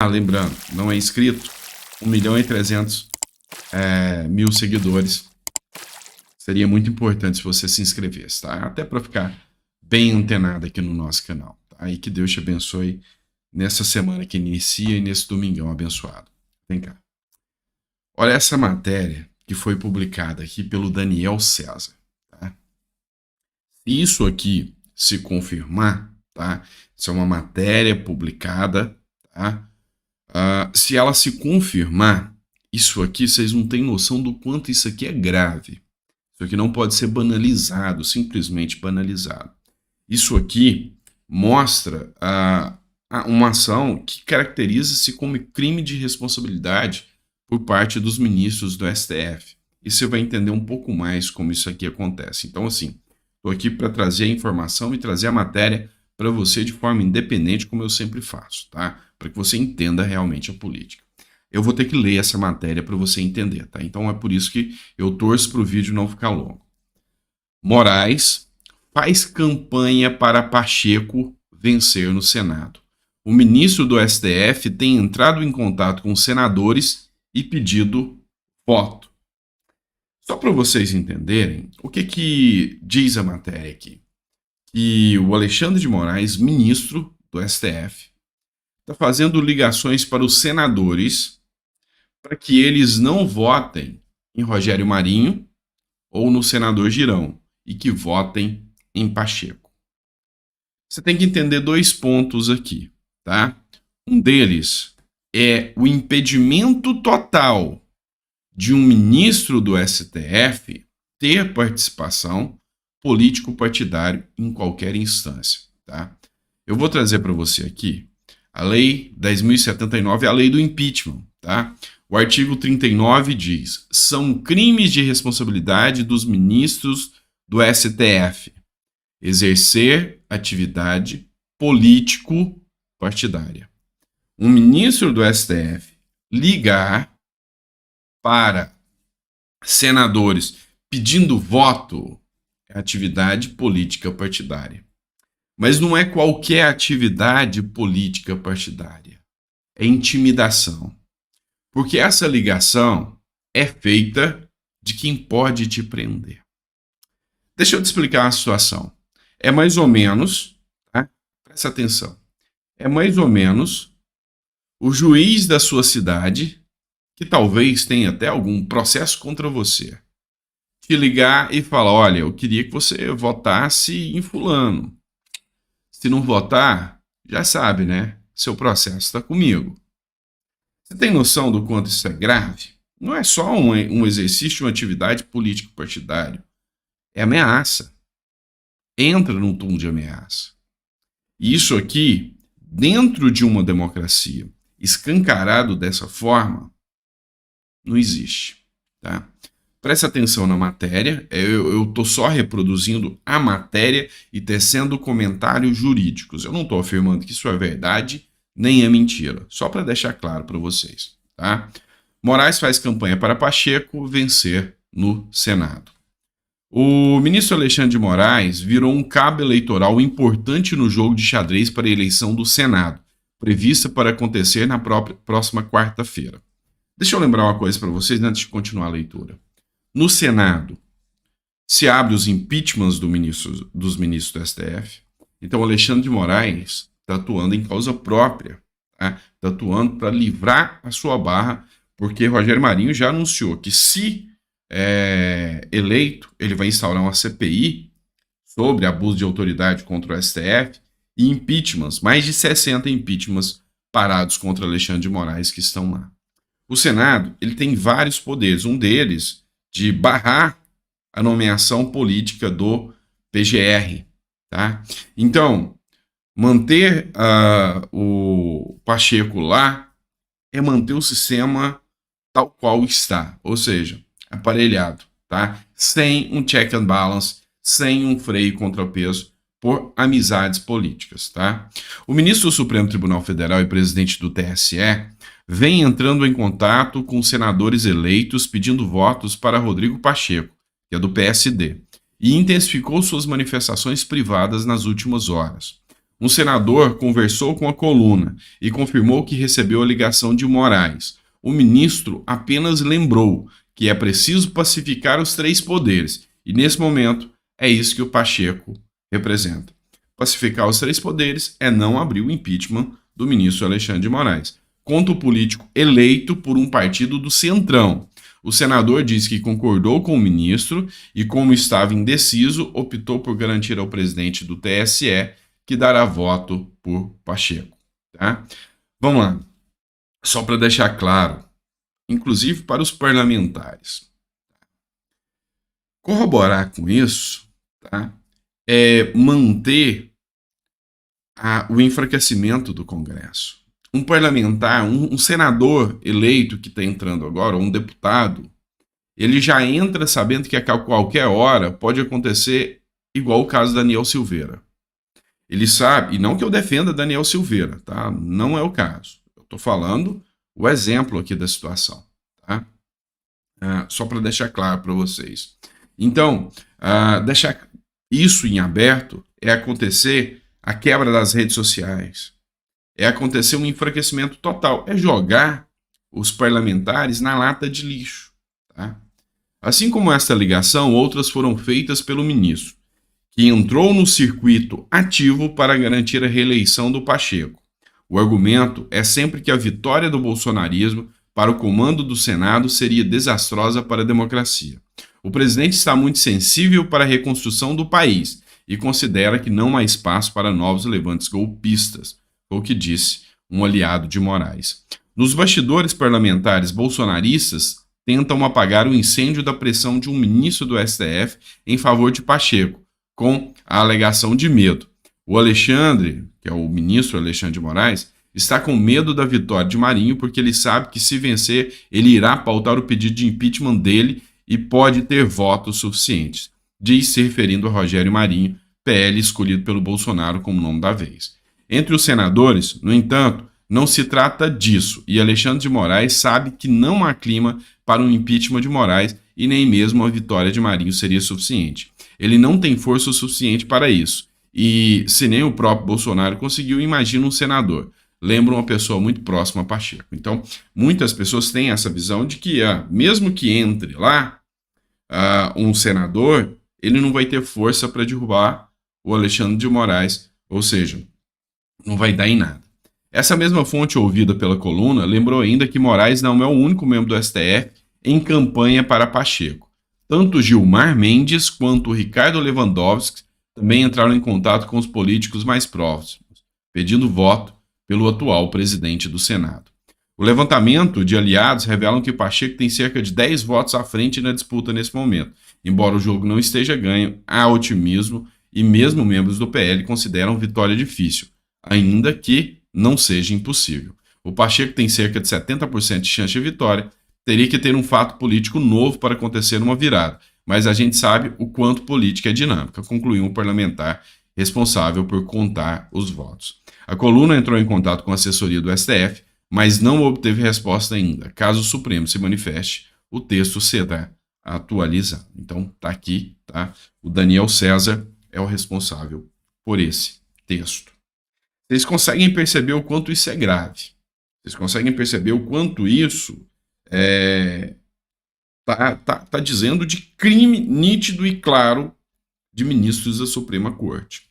Lembrando, não é inscrito, 1.300.000 seguidores. Seria muito importante se você se inscrevesse, tá? Até para ficar bem antenado aqui no nosso canal, tá? E que Deus te abençoe nessa semana que inicia e nesse domingão abençoado. Vem cá. Olha essa matéria que foi publicada aqui pelo Daniel César, tá? Se isso aqui se confirmar, tá? Isso é uma matéria publicada, tá? Se ela se confirmar, isso aqui, vocês não têm noção do quanto isso aqui é grave. Isso aqui não pode ser banalizado, simplesmente banalizado. Isso aqui mostra uma ação que caracteriza-se como crime de responsabilidade por parte dos ministros do STF. E você vai entender um pouco mais como isso aqui acontece. Então, assim, estou aqui para trazer a informação e trazer a matéria para você de forma independente, como eu sempre faço, tá? Para que você entenda realmente a política. Eu vou ter que ler essa matéria para você entender, tá? Então é por isso que eu torço para o vídeo não ficar longo. Moraes faz campanha para Pacheco vencer no Senado. O ministro do STF tem entrado em contato com senadores e pedido voto. Só para vocês entenderem, o que diz a matéria aqui? Que o Alexandre de Moraes, ministro do STF, está fazendo ligações para os senadores para que eles não votem em Rogério Marinho ou no senador Girão e que votem em Pacheco. Você tem que entender dois pontos aqui, tá? Um deles é o impedimento total de um ministro do STF ter participação político-partidário em qualquer instância, tá? Eu vou trazer para você aqui a Lei 10.079, a Lei do Impeachment, tá? O artigo 39 diz: são crimes de responsabilidade dos ministros do STF exercer atividade político-partidária. Um ministro do STF ligar para senadores pedindo voto é atividade política partidária. Mas não é qualquer atividade política partidária. É intimidação. Porque essa ligação é feita de quem pode te prender. Deixa eu te explicar a situação. É mais ou menos, tá? Presta atenção. É mais ou menos o juiz da sua cidade, que talvez tenha até algum processo contra você, te ligar e falar: olha, eu queria que você votasse em fulano. Se não votar, já sabe, né? Seu processo está comigo. Você tem noção do quanto isso é grave? Não é só um exercício de uma atividade político-partidária. É ameaça. Entra num tom de ameaça. E isso aqui, dentro de uma democracia, escancarado dessa forma, não existe, tá? Presta atenção na matéria, eu estou só reproduzindo a matéria e tecendo comentários jurídicos. Eu não estou afirmando que isso é verdade, nem é mentira. Só para deixar claro para vocês, tá? Moraes faz campanha para Pacheco vencer no Senado. O ministro Alexandre de Moraes virou um cabo eleitoral importante no jogo de xadrez para a eleição do Senado, prevista para acontecer na próxima quarta-feira. Deixa eu lembrar uma coisa para vocês antes de continuar a leitura. No Senado, se abre os impeachments dos ministros do STF. Então, Alexandre de Moraes está atuando em causa própria, tá? Está atuando para livrar a sua barra, porque Rogério Marinho já anunciou que, se eleito, ele vai instaurar uma CPI sobre abuso de autoridade contra o STF e impeachments, mais de 60 impeachments parados contra Alexandre de Moraes que estão lá. O Senado, ele tem vários poderes, um deles de barrar a nomeação política do PGR, tá? Então, manter o Pacheco lá é manter o sistema tal qual está, ou seja, aparelhado, tá? Sem um check and balance, sem um freio e contrapeso por amizades políticas, tá? O ministro do Supremo Tribunal Federal e presidente do TSE vem entrando em contato com senadores eleitos pedindo votos para Rodrigo Pacheco, que é do PSD, e intensificou suas manifestações privadas nas últimas horas. Um senador conversou com a coluna e confirmou que recebeu a ligação de Moraes. O ministro apenas lembrou que é preciso pacificar os três poderes. E nesse momento é isso que o Pacheco representa. Pacificar os três poderes é não abrir o impeachment do ministro Alexandre de Moraes. Contra o político eleito por um partido do Centrão. O senador disse que concordou com o ministro e, como estava indeciso, optou por garantir ao presidente do TSE que dará voto por Pacheco. Tá? Vamos lá. Só para deixar claro, inclusive para os parlamentares. Corroborar com isso, tá? É manter o enfraquecimento do Congresso. Um parlamentar, um senador eleito que está entrando agora, ou um deputado, ele já entra sabendo que a qualquer hora pode acontecer igual o caso da Daniel Silveira. Ele sabe, e não que eu defenda Daniel Silveira, tá? Não é o caso. Eu estou falando o exemplo aqui da situação, tá? Só para deixar claro para vocês. Então, deixar isso em aberto é acontecer a quebra das redes sociais, é acontecer um enfraquecimento total, é jogar os parlamentares na lata de lixo. Tá? Assim como esta ligação, outras foram feitas pelo ministro, que entrou no circuito ativo para garantir a reeleição do Pacheco. O argumento é sempre que a vitória do bolsonarismo para o comando do Senado seria desastrosa para a democracia. O presidente está muito sensível para a reconstrução do país e considera que não há espaço para novos levantes golpistas, foi o que disse um aliado de Moraes. Nos bastidores parlamentares bolsonaristas, tentam apagar o incêndio da pressão de um ministro do STF em favor de Pacheco, com a alegação de medo. O Alexandre, que é o ministro Alexandre de Moraes, está com medo da vitória de Marinho porque ele sabe que, se vencer, ele irá pautar o pedido de impeachment dele e pode ter votos suficientes, diz se referindo a Rogério Marinho, PL escolhido pelo Bolsonaro como nome da vez. Entre os senadores, no entanto, não se trata disso, e Alexandre de Moraes sabe que não há clima para um impeachment de Moraes e nem mesmo a vitória de Marinho seria suficiente. Ele não tem força o suficiente para isso, e se nem o próprio Bolsonaro conseguiu, imagina um senador. Lembra uma pessoa muito próxima a Pacheco. Então, muitas pessoas têm essa visão de que, mesmo que entre lá um senador, ele não vai ter força para derrubar o Alexandre de Moraes, ou seja, não vai dar em nada. Essa mesma fonte ouvida pela coluna lembrou ainda que Moraes não é o único membro do STF em campanha para Pacheco. Tanto Gilmar Mendes quanto Ricardo Lewandowski também entraram em contato com os políticos mais próximos, pedindo voto pelo atual presidente do Senado. O levantamento de aliados revelam que Pacheco tem cerca de 10 votos à frente na disputa nesse momento. Embora o jogo não esteja ganho, há otimismo e mesmo membros do PL consideram vitória difícil, ainda que não seja impossível. O Pacheco tem cerca de 70% de chance de vitória, teria que ter um fato político novo para acontecer uma virada, mas a gente sabe o quanto política é dinâmica, concluiu um parlamentar responsável por contar os votos. A coluna entrou em contato com a assessoria do STF, mas não obteve resposta ainda. Caso o Supremo se manifeste, o texto será atualizado. Então, tá aqui, tá? O Daniel César é o responsável por esse texto. Vocês conseguem perceber o quanto isso é grave. Vocês conseguem perceber o quanto isso tá dizendo de crime nítido e claro de ministros da Suprema Corte.